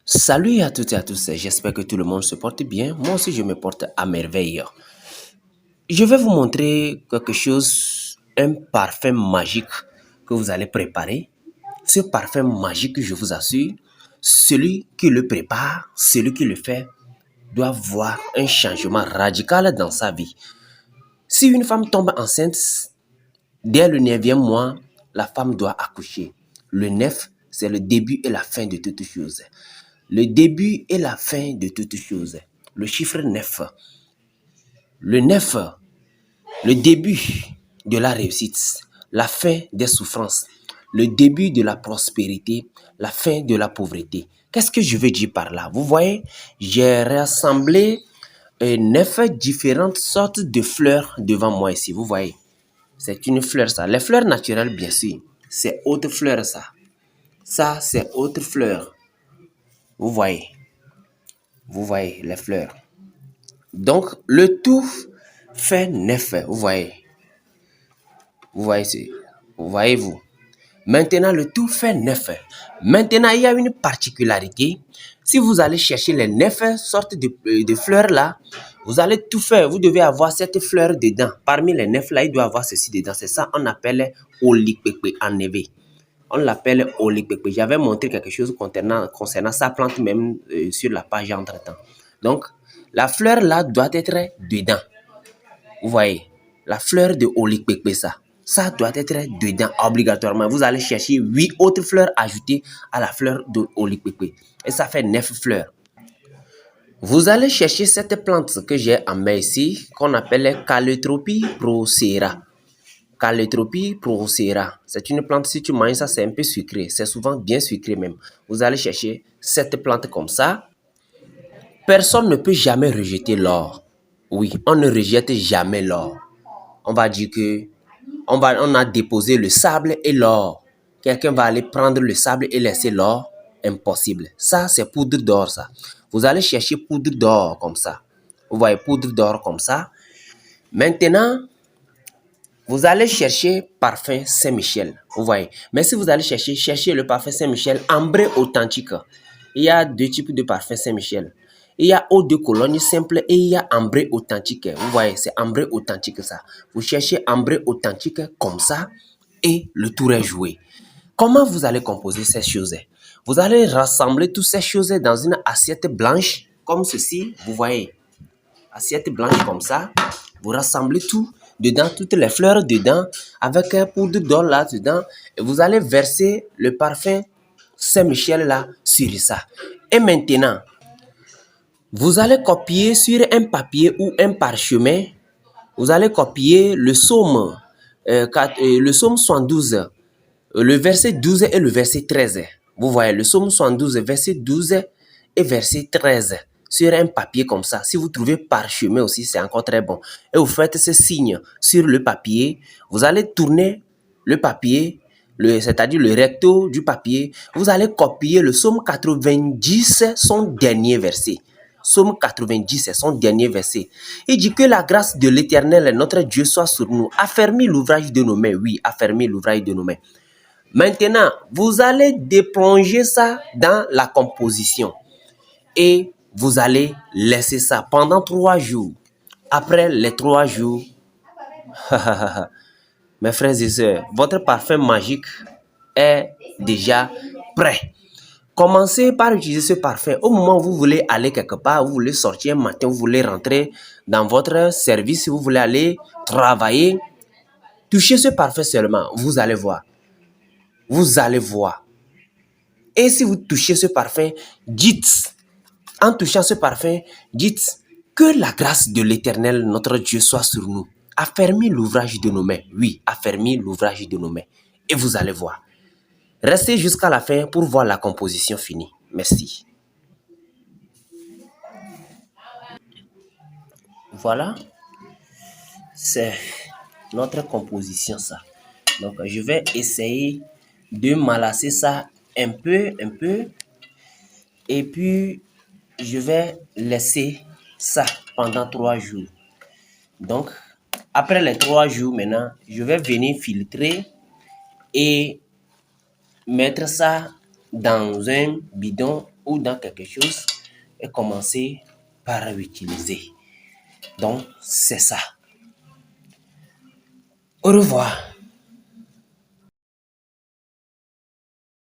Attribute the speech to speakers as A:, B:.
A: Salut à toutes et à tous, j'espère que tout le monde se porte bien. Moi aussi, je me porte à merveille. Je vais vous montrer quelque chose, un parfum magique que vous allez préparer. Ce parfum magique, je vous assure, celui qui le prépare, celui qui le fait, doit voir un changement radical dans sa vie. Si une femme tombe enceinte, dès le 9e mois, la femme doit accoucher. Le 9, c'est le début et la fin de toute chose. Le début et la fin de toute chose. Le chiffre 9. Le 9, le début de la réussite, la fin des souffrances, le début de la prospérité, la fin de la pauvreté. Qu'est-ce que je veux dire par là? Vous voyez, j'ai rassemblé 9 différentes sortes de fleurs devant moi ici. Vous voyez, c'est une fleur ça. Les fleurs naturelles, bien sûr, c'est autre fleur ça. Ça, c'est autre fleur. Vous voyez les fleurs. Donc, le tout fait 9. Voyez-vous. Maintenant, le tout fait 9. Maintenant, il y a une particularité. Si vous allez chercher les 9 sortes de fleurs là, vous allez tout faire. Vous devez avoir cette fleur dedans. Parmi les 9 là, il doit avoir ceci dedans. C'est ça on appelle olipepe en éveil. On l'appelle olipepe. J'avais montré quelque chose concernant sa plante même sur la page entre-temps. Donc, la fleur là doit être dedans. Vous voyez, la fleur de olipepe, ça doit être dedans obligatoirement. Vous allez chercher 8 autres fleurs ajoutées à la fleur de olipepe. Et ça fait 9 fleurs. Vous allez chercher cette plante que j'ai en main ici, qu'on appelle Calotropis procera. Calotropis procera. C'est une plante, si tu manges ça, c'est un peu sucré. C'est souvent bien sucré même. Vous allez chercher cette plante comme ça. Personne ne peut jamais rejeter l'or. Oui, on ne rejette jamais l'or. On va dire que on a déposé le sable et l'or. Quelqu'un va aller prendre le sable et laisser l'or. Impossible. Ça, c'est poudre d'or, ça. Vous allez chercher poudre d'or comme ça. Vous voyez, poudre d'or comme ça. Maintenant, vous allez chercher parfum Saint-Michel. Vous voyez. Mais si vous allez chercher le parfum Saint-Michel ambré authentique. Il y a deux types de parfum Saint-Michel. Il y a eau de Cologne simple et il y a ambré authentique. Vous voyez, c'est ambré authentique ça. Vous cherchez ambré authentique comme ça et le tour est joué. Comment vous allez composer ces choses? Vous allez rassembler toutes ces choses dans une assiette blanche comme ceci. Vous voyez, assiette blanche comme ça. Vous rassemblez tout dedans, toutes les fleurs dedans avec un poudre d'or là dedans. Et vous allez verser le parfum Saint-Michel là sur ça. Et maintenant, vous allez copier sur un papier ou un parchemin, vous allez copier le psaume, le psaume 112, le verset 12 et le verset 13. Vous voyez, le psaume 112, verset 12 et verset 13 sur un papier comme ça. Si vous trouvez parchemin aussi, c'est encore très bon. Et vous faites ce signe sur le papier. Vous allez tourner le papier, c'est-à-dire le recto du papier. Vous allez copier le psaume 90, son dernier verset. Psaume 90, c'est son dernier verset. Il dit que la grâce de l'Éternel, notre Dieu, soit sur nous. Affermis l'ouvrage de nos mains. Oui, affermis l'ouvrage de nos mains. Maintenant, vous allez déplonger ça dans la composition. Et vous allez laisser ça pendant 3 jours. Après les 3 jours, mes frères et sœurs, votre parfum magique est déjà prêt. Commencez par utiliser ce parfum. Au moment où vous voulez aller quelque part, vous voulez sortir un matin, vous voulez rentrer dans votre service, vous voulez aller travailler, touchez ce parfum seulement. Vous allez voir. Vous allez voir. Et si vous touchez ce parfum, dites, en touchant ce parfum, dites que la grâce de l'Éternel, notre Dieu, soit sur nous. Affermis l'ouvrage de nos mains. Oui, affermis l'ouvrage de nos mains. Et vous allez voir. Restez jusqu'à la fin pour voir la composition finie. Merci. Voilà, c'est notre composition ça. Donc, je vais essayer de malasser ça un peu. Et puis, je vais laisser ça pendant 3 jours. Donc, après les 3 jours maintenant, je vais venir filtrer et mettre ça dans un bidon ou dans quelque chose et commencer par l'utiliser. Donc, c'est ça. Au revoir.